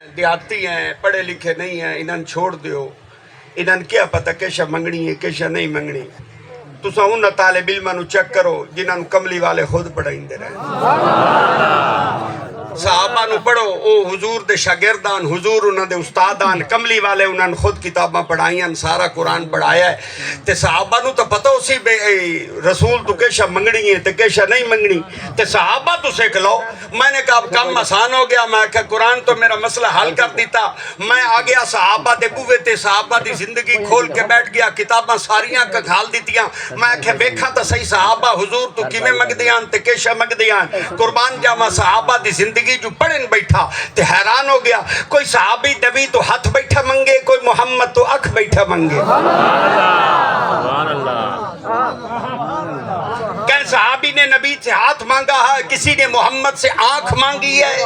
دیہاتی ہیں پڑھے لکھے نہیں ہیں انہاں چھوڑ دیو انہاں کیا پتہ کیشا منگنی ہے کیشا نہیں منگنی تساں انہاں طالب علماں نو چیک کرو جنہاں نو کملی والے خود پڑھائیندے رہے صحابہ نو پڑھو او حضور دے شاگردان حضور انہاں دے استادان کملی والے انہاں نے خود کتاباں پڑھائیاں سارا قرآن پڑھایا ہے تے صحابہ نو تو پتہ اسی بے رسول تو کیشا منگنی ہے تے کیشا نہیں منگنی تے صحابہ تو سیکھ لو میں نے کہا اب کم آسان ہو گیا میں کہا قرآن تو میرا مسئلہ حل کر دیتا میں آ گیا صحابہ دے بوے تے صحابہ دی زندگی کھول کے بیٹھ گیا کتاباں ساریاں کا کھال دیتیاں میں کہا بیکھا تا صحیح صحابہ حضور تو کیویں مگ دیاں تے کیشا مگ دیاں قربان جاواں صحابہ دی زندگی جو پڑھن بیٹھا تے حیران ہو گیا کوئی صحابی نبی تو ہاتھ بیٹھا منگے کوئی محمد تو اکھ بیٹھا منگے کہ صحابی نے نبی سے ہاتھ مانگا ہے کسی نے محمد سے آنکھ مانگی ہے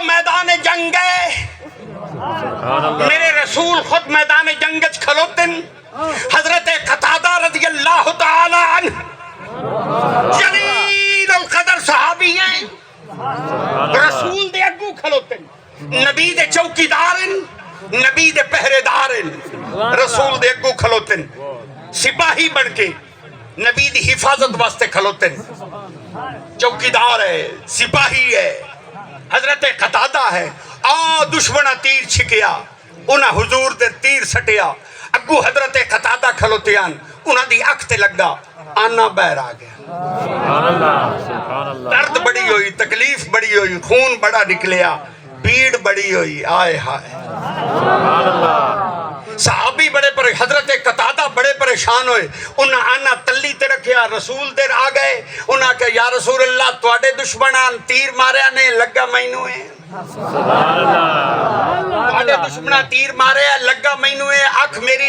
میدان جنگ ہے میرے رسول خود میدان جنگ کھلوتن حضرت قتادہ رضی اللہ تعالی عنہ جلیل القدر صحابی ہیں رسول دے اگو کھلوتن نبی دے چوکی دارن نبی دے پہرے دارن رسول دے اگو کھلوتن سپاہی بن کے نبی دی حفاظت واسطے کھلوتن چوکی دار ہے سپاہی ہے حضرت قتادہ ہے دشمنہ تیر چھکیا انہاں حضور دے تیر سٹیا اگو حضرت قتادہ کھلوتیاں انہاں دی اکھ تے لگا آنا بہر آ گیا درد بڑی ہوئی تکلیف بڑی ہوئی خون بڑا نکلیا پیڑ بڑی ہوئی آئے ہائے صحابی بڑے پر حضرت قتادہ بڑے پریشان ہوئے انہاں آنا تلی تے رکھیا رسول دیر آ گئے انہاں کہ یا رسول اللہ تواڈے دشمنان تیر ماریا نے لگا مینوں ہے تواڈے دشمنان تیر ماریا لگا مینوں ہے اکھ میری